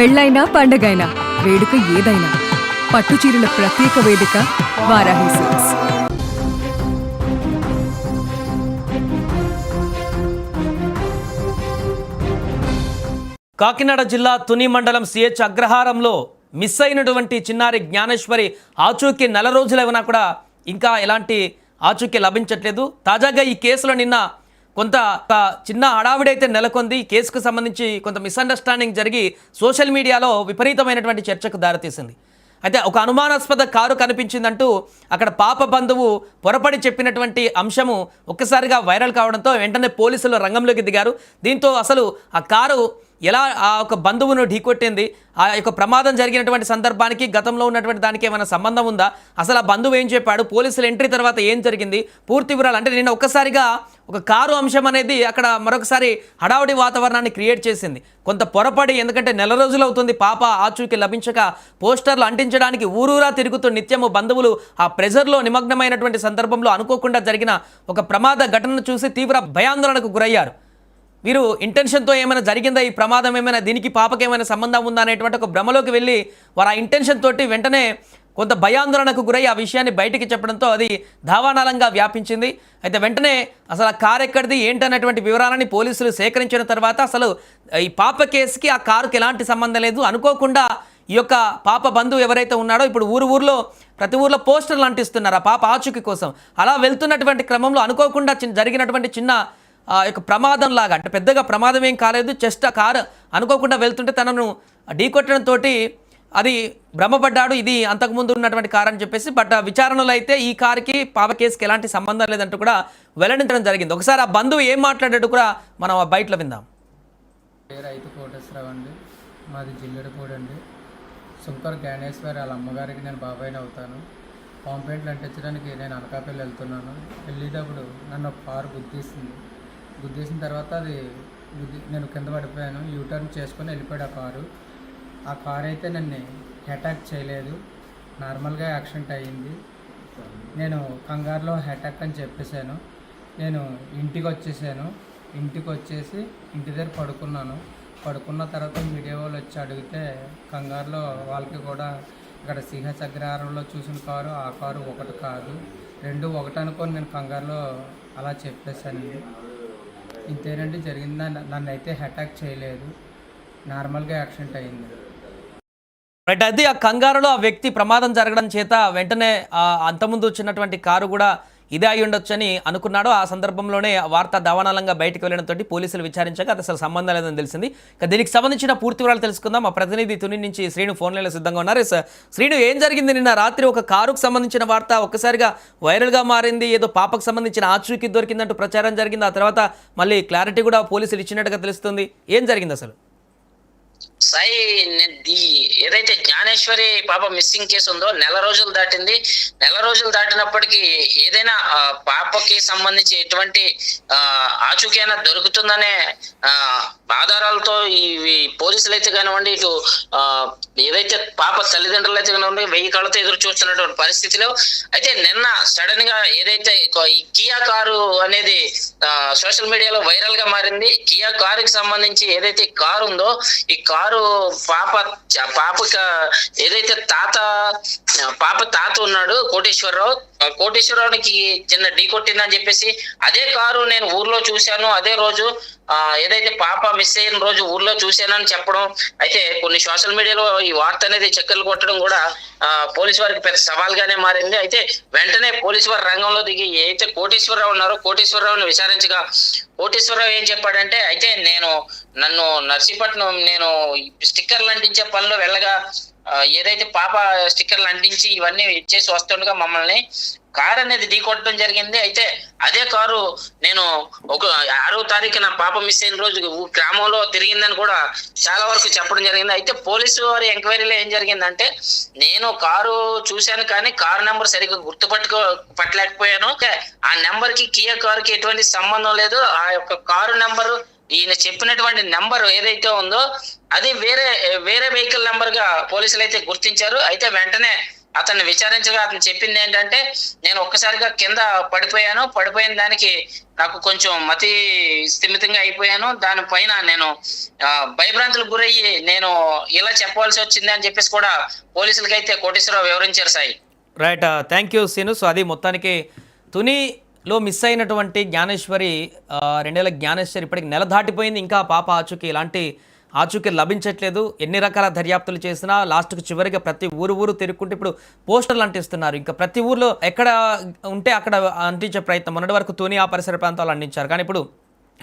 పెళ్ళైనా పండగైనా వేడుక ఏదైనా పట్టుచీరల ప్రత్యేక వేదిక వారాహి సిల్క్స్. కాకినాడ జిల్లా తుని మండలం సిహెచ్ అగ్రహారంలో మిస్ అయినటువంటి చిన్నారి జ్ఞానేశ్వరి ఆచూకీ నెల రోజులైనా కూడా ఇంకా ఎలాంటి ఆచూకీ లభించట్లేదు. తాజాగా ఈ కేసులో నిన్న కొంత చిన్న హడావిడైతే నెలకొంది. ఈ కేసుకు సంబంధించి కొంత మిస్అండర్స్టాండింగ్ జరిగి సోషల్ మీడియాలో విపరీతమైనటువంటి చర్చకు దారితీసింది. అయితే ఒక అనుమానాస్పద కారు కనిపించిందంటూ అక్కడ పాప బంధువు పొరపడి చెప్పినటువంటి అంశము ఒక్కసారిగా వైరల్ కావడంతో వెంటనే పోలీసులు రంగంలోకి దిగారు. దీంతో అసలు ఆ కారు ఎలా ఆ ఒక బంధువును ఢీకొట్టింది, ఆ యొక్క ప్రమాదం జరిగినటువంటి సందర్భానికి గతంలో ఉన్నటువంటి దానికి ఏమైనా సంబంధం ఉందా, అసలు ఆ బంధువు ఏం చెప్పాడు, పోలీసులు ఎంట్రీ తర్వాత ఏం జరిగింది, పూర్తి వివరాలు అంటే నిన్న ఒక్కసారిగా ఒక కారు అంశం అనేది అక్కడ మరొకసారి హడావుడి వాతావరణాన్ని క్రియేట్ చేసింది. కొంత పొరపడి, ఎందుకంటే నెల రోజులు అవుతుంది పాప ఆచూకీ లభించక పోస్టర్లు అంటించడానికి ఊరూరా తిరుగుతూ నిత్యము బంధువులు ఆ ప్రెజర్లో నిమగ్నమైనటువంటి సందర్భంలో అనుకోకుండా జరిగిన ఒక ప్రమాద ఘటనను చూసి తీవ్ర భయాందోళనకు గురయ్యారు. వీరు ఇంటెన్షన్తో ఏమైనా జరిగిందా, ఈ ప్రమాదం ఏమైనా దీనికి పాపకి ఏమైనా సంబంధం ఉందా అనేటువంటి ఒక భ్రమలోకి వెళ్ళి వారు ఆ ఇంటెన్షన్ తోటి వెంటనే కొంత భయాందోళనకు గురై ఆ విషయాన్ని బయటికి చెప్పడంతో అది దావానాలంగా వ్యాపించింది. అయితే వెంటనే అసలు ఆ కారు ఎక్కడిది ఏంటనేటువంటి వివరాలని పోలీసులు సేకరించిన తర్వాత అసలు ఈ పాప కేసుకి ఆ కారుకి ఎలాంటి సంబంధం లేదు, అనుకోకుండా ఈ యొక్క పాప బంధువు ఎవరైతే ఉన్నాడో ఇప్పుడు ఊర్లో ప్రతి ఊర్లో పోస్టర్లు అంటిస్తున్నారు ఆ పాప ఆచూకీ కోసం. అలా వెళ్తున్నటువంటి క్రమంలో అనుకోకుండా జరిగినటువంటి చిన్న యొక్క ప్రమాదం లాగా, అంటే పెద్దగా ప్రమాదం ఏం కాలేదు, జస్ట్ ఆ కారు అనుకోకుండా వెళ్తుంటే తనను ఢీకొట్టడంతో అది భ్రమపడ్డాడు, ఇది అంతకుముందు ఉన్నటువంటి కారు అని చెప్పేసి. బట్ విచారణలో అయితే ఈ కారుకి పాప కేసుకి ఎలాంటి సంబంధం లేదంటూ కూడా వెల్లడించడం జరిగింది. ఒకసారి ఆ బంధువు ఏం మాట్లాడాడు కూడా మనం బయటలో విందాం. రైతు కోటేశ్వరరావు అండి, మాది జిల్లెడపూడి అండి. శంకర్ జ్ఞానేశ్వరి వాళ్ళ అమ్మగారికి నేను బాబాయిని అవుతాను. కాంప్లైంట్లు అంటించడానికి నేను అనకాపల్లి వెళ్తున్నాను. వెళ్ళేటప్పుడు నన్ను ఒక కారు గుద్దేసిన తర్వాత నేను కింద పడిపోయాను. యూటర్న్ చేసుకొని వెళ్ళిపోయాడు ఆ కారు అయితే నన్ను అటాక్ చేయలేదు, నార్మల్గా యాక్సిడెంట్ అయ్యింది. నేను కంగారులో అటాక్ అని చెప్పేశాను. నేను ఇంటికి వచ్చేసాను. ఇంటికి వచ్చేసి ఇంటి దగ్గర పడుకున్న తర్వాత మీడియా వాళ్ళు వచ్చి అడిగితే కంగారులో వాళ్ళకి కూడా ఇక్కడ సిహెచ్ అగ్రహారంలో చూసిన కారు ఆ కారు ఒకటి కాదు, రెండు ఒకటి అనుకొని నేను కంగారులో అలా చెప్పేశానండి. ఇంతేనండి జరిగిందా. నన్ను అయితే అటాక్ చేయలేదు, నార్మల్గా యాక్సిడెంట్ అయ్యింది. రైట్, అది ఆ కంగారులో ఆ వ్యక్తి ప్రమాదం జరగడం చేత వెంటనే అంతకుముందు వచ్చినటువంటి కారు కూడా ఇదే అయి ఉండొచ్చని అనుకున్నాడు. ఆ సందర్భంలోనే వార్త దావానాలంగా బయటకు వెళ్ళడంతో పోలీసులు విచారించాక అది అసలు సంబంధం లేదని తెలిసింది. ఇక దీనికి సంబంధించిన పూర్తి వివరాలు తెలుసుకుందాం. మా ప్రతినిధి తుని నుంచి శ్రీను ఫోన్ లైన్లో సిద్ధంగా ఉన్నారు. శ్రీను, ఏం జరిగింది నిన్న రాత్రి? ఒక కారుకు సంబంధించిన వార్త ఒక్కసారిగా వైరల్గా మారింది, ఏదో పాపకు సంబంధించిన ఆచూకీ దొరికిందంటూ ప్రచారం జరిగింది. ఆ తర్వాత మళ్ళీ క్లారిటీ కూడా పోలీసులు ఇచ్చినట్టుగా తెలుస్తుంది. ఏం జరిగింది అసలు? సాయి, ఏదైతే జ్ఞానేశ్వరి పాప మిస్సింగ్ కేసు ఉందో నెల రోజులు దాటింది. నెల రోజులు దాటినప్పటికీ ఏదైనా పాపకి సంబంధించి ఎటువంటి ఆచూకీ అయినా దొరుకుతుందనే ఆధారాలతో ఈ పోలీసులు అయితే కానివ్వండి, ఇటు ఏదైతే పాప తల్లిదండ్రులు అయితే కానివ్వండి 1000 కళ్ళతో ఎదురు చూస్తున్నటువంటి పరిస్థితిలో అయితే నిన్న సడన్ గా ఏదైతే ఈ కియా కారు అనేది సోషల్ మీడియాలో వైరల్ గా మారింది. కియా కారుకి సంబంధించి ఏదైతే కారు ఉందో ఈ కారు పాపకి ఏదైతే పాప తాత ఉన్నాడు కోటేశ్వరరావుకి చిన్న ఢీ కొట్టిందని చెప్పేసి అదే కారు నేను ఊర్లో చూశాను, అదే రోజు ఏదైతే పాప మిస్ అయిన రోజు ఊర్లో చూశానని చెప్పడం, అయితే కొన్ని సోషల్ మీడియాలో ఈ వార్త అనేది చక్కర్లు కొట్టడం కూడా పోలీసు వారికి పెద్ద సవాల్గానే మారింది. అయితే వెంటనే పోలీసు వారు రంగంలో దిగి ఏదైతే కోటేశ్వరరావు ఉన్నారో కోటేశ్వరరావుని విచారించగా కోటేశ్వరరావు ఏం చెప్పాడంటే, అయితే నన్ను నర్సీపట్నం నేను స్టిక్కర్లు అంటించే పనిలో వెళ్ళగా ఏదైతే పాప స్టిక్కర్లు అంటించి ఇవన్నీ ఇచ్చేసి వస్తుండగా మమ్మల్ని కారు అనేది ఢీకొట్టడం జరిగింది. అయితే అదే కారు నేను ఒక 6వ తారీఖున పాప మిస్ అయిన రోజు గ్రామంలో తిరిగిందని కూడా చాలా వరకు చెప్పడం జరిగింది. అయితే పోలీసు వారి ఎంక్వైరీలో ఏం జరిగిందంటే, నేను కారు చూశాను కానీ కారు నెంబర్ సరిగ్గా పట్టలేకపోయాను. ఆ నెంబర్ కి కియా కారుకి ఎటువంటి సంబంధం లేదు. ఆ యొక్క కారు నెంబరు ఈయన చెప్పినటువంటి నెంబర్ ఏదైతే ఉందో అది వేరే వెహికల్ నెంబర్ గా పోలీసులు అయితే గుర్తించారు. అయితే వెంటనే అతన్ని విచారించగా అతను చెప్పింది ఏంటంటే, నేను ఒక్కసారిగా కింద పడిపోయిన దానికి నాకు కొంచెం మతి స్థిమితంగా అయిపోయాను. దానిపైన నేను భయభ్రాంతులకు గురయ్యి నేను ఇలా చెప్పవలసి వచ్చింది అని చెప్పేసి కూడా పోలీసులకి అయితే కోటేశ్వరరావు వివరించారు Sai. Right, thank you Seenu. So అది మొత్తానికి తునిలో మిస్ అయినటువంటి జ్ఞానేశ్వరి 2 ఏళ్ల జ్ఞానేశ్వరి ఇప్పటికి నెల దాటిపోయింది. ఇంకా పాప ఆచూకీ ఎలాంటి ఆచూకీ లభించట్లేదు. ఎన్ని రకాల దర్యాప్తులు చేసినా లాస్ట్కు చివరిగా ప్రతి ఊరు తిరుగుకుంటే ఇప్పుడు పోస్టర్లు అంటిస్తున్నారు. ఇంకా ప్రతి ఊర్లో ఎక్కడ ఉంటే అక్కడ అంటించే ప్రయత్నం. మొన్నటి వరకు తుని ఆ పరిసర ప్రాంతాలు అంటించారు. కానీ ఇప్పుడు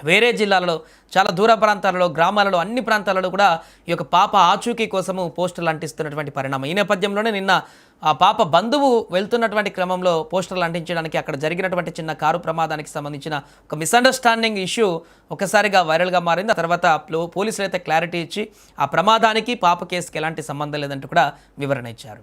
వేరే జిల్లాలలో, చాలా దూర ప్రాంతాలలో, గ్రామాలలో, అన్ని ప్రాంతాలలో కూడా ఈ యొక్క పాప ఆచూకీ కోసము పోస్టర్లు అంటిస్తున్నటువంటి పరిణామం. ఈ నేపథ్యంలోనే నిన్న ఆ పాప బంధువు వెళ్తున్నటువంటి క్రమంలో పోస్టర్లు అంటించడానికి అక్కడ జరిగినటువంటి చిన్న కారు ప్రమాదానికి సంబంధించిన ఒక మిస్అండర్స్టాండింగ్ ఇష్యూ ఒకసారిగా వైరల్గా మారింది. ఆ తర్వాత పోలీసులు అయితే క్లారిటీ ఇచ్చి ఆ ప్రమాదానికి పాప కేసుకి ఎలాంటి సంబంధం లేదంటూ కూడా వివరణ ఇచ్చారు.